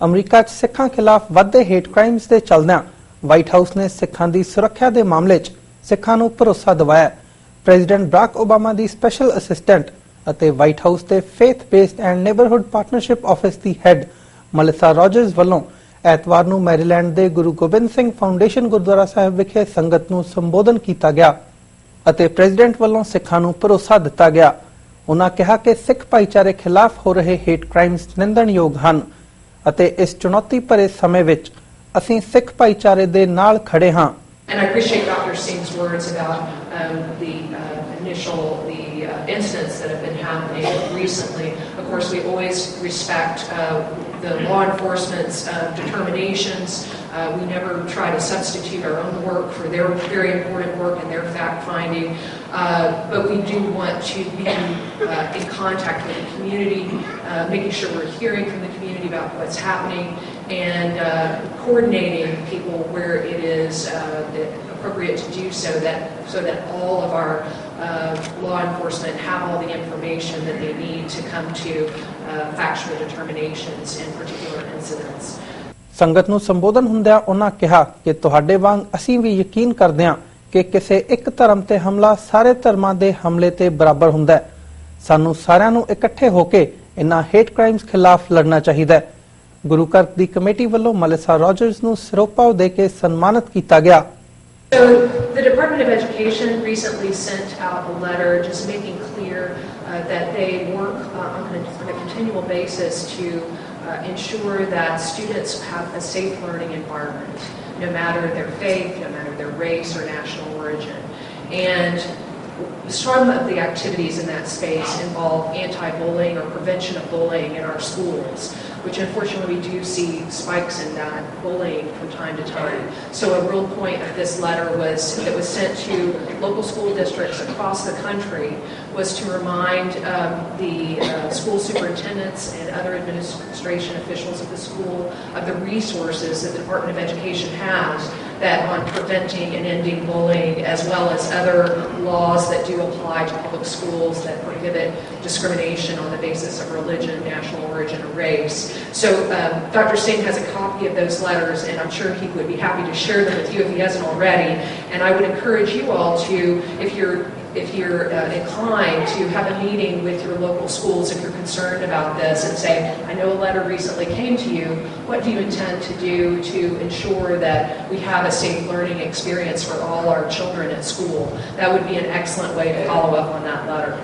America 'ਚ ਸਿੱਖਾਂ ਖਿਲਾਫ ਵੱਧਦੇ ਹੇਟ ਕ੍ਰਾਈਮਸ ਦੇ ਚਲਦਿਆਂ ਵਾਈਟ ਹਾਊਸ ਨੇ ਸਿੱਖਾਂ ਦੀ ਸੁਰੱਖਿਆ ਦੇ ਮਾਮਲੇ 'ਚ ਸਿੱਖਾਂ ਨੂੰ ਭਰੋਸਾ ਦਿਵਾਇਆ। ਪ੍ਰੈਜ਼ੀਡੈਂਟ ਬਰਾਕ ਓਬਾਮਾ ਦੀ ਸਪੈਸ਼ਲ ਅਸਿਸਟੈਂਟ ਅਤੇ ਵਾਈਟ ਹਾਊਸ ਦੇ faith based and neighbourhood partnership office the head ਮਲਿਸਾ ਰੌਜਰਸ ਵੱਲੋਂ ਐਤਵਾਰ ਨੂੰ ਮੈਰੀਲੈਂਡ ਦੇ ਗੁਰੂ ਗੋਬਿੰਦ ਸਿੰਘ ਫਾਊਂਡੇਸ਼ਨ ਗੁਰਦੁਆਰਾ ਸਾਹਿਬ ਵਿਖੇ ਸੰਗਤ ਨੂੰ ਸੰਬੋਧਨ ਕੀਤਾ ਗਿਆ ਅਤੇ ਪ੍ਰੈਜ਼ੀਡੈਂਟ ਵੱਲੋਂ ਸਿੱਖਾਂ ਨੂੰ ਭਰੋਸਾ ਦਿੱਤਾ ਗਿਆ। ਉਨ੍ਹਾਂ ਕਿਹਾ ਕਿ ਸਿੱਖ ਭਾਈਚਾਰੇ ਖਿਲਾਫ ਹੋ ਰਹੇ ਹੇਟ ਕ੍ਰਾਈਮਸ ਨਿੰਦਣਯੋਗ ਹਨ ਅਤੇ ਇਸ ਚੁਣੌਤੀ ਭਰੇ ਸਮੇਂ ਵਿੱਚ ਅਸੀਂ ਸਿੱਖ ਭਾਈਚਾਰੇ ਦੇ ਨਾਲ ਖੜੇ ਹਾਂ। And I appreciate Dr. Singh's words about the incidents that have been happening recently. Of course, we always respect the law enforcement's determinations. We never try to substitute our own work for their very important work and their fact-finding. But we do want to be in contact with the community, making sure we're hearing from the community about what's happening and coordinating people where it is appropriate to do so that all of our law enforcement have all the information that they need to come to factual determinations in particular incidents. ਸੰਗਤ ਨੂੰ ਸੰਬੋਧਨ ਹੁੰਦਿਆਂ ਉਹਨਾਂ ਕਿਹਾ ਕਿ ਤੁਹਾਡੇ ਵਾਂਗ ਅਸੀਂ ਵੀ ਯਕੀਨ ਕਰਦੇ ਹਾਂ ਕਿ ਕਿਸੇ ਇੱਕ ਧਰਮ ਤੇ ਹਮਲਾ ਸਾਰੇ ਧਰਮਾਂ ਦੇ ਹਮਲੇ ਤੇ ਬਰਾਬਰ ਹੁੰਦਾ ਹੈ। ਸਾਨੂੰ ਸਾਰਿਆਂ ਨੂੰ ਇਕੱਠੇ ਹੋ ਕੇ ਇਨ੍ਹਾਂ ਹੇਟ ਕ੍ਰਾਈਮਸ ਖਿਲਾਫ ਲੜਨਾ ਚਾਹੀਦਾ ਹੈ। ਗੁਰੂ ਘਰ ਦੀ ਕਮੇਟੀ ਵੱਲੋਂ ਮਲਿਸਾ ਰੌਜਰਸ ਨੂੰ ਸਿਰੋਪਾ ਦੇ ਕੇ ਸਨਮਾਨਿਤ ਕੀਤਾ ਗਿਆ। So the Department of Education recently sent out a letter just making clear that they work on a continual basis to ensure that students have a safe learning environment, no matter their faith, no matter their race or national origin. And some of the activities in that space involve anti-bullying or prevention of bullying in our schools, which unfortunately we do see spikes in that bullying from time to time. So a real point of this letter that was sent to local school districts across the country was to remind the school superintendents and other administration officials of the school of the resources that the Department of Education has that on preventing and ending bullying, as well as other laws that do apply to public schools that prohibit discrimination on the basis of religion, national origin, or race. So Dr. Singh has a copy of those letters, and I'm sure he would be happy to share them with you if he hasn't already. And I would encourage you all to, if you're inclined, to have a meeting with your local schools if you're concerned about this and say, I know a letter recently came to you. What do you intend to do to ensure that we have a safe learning experience for all our children at school? That would be an excellent way to follow up on that letter.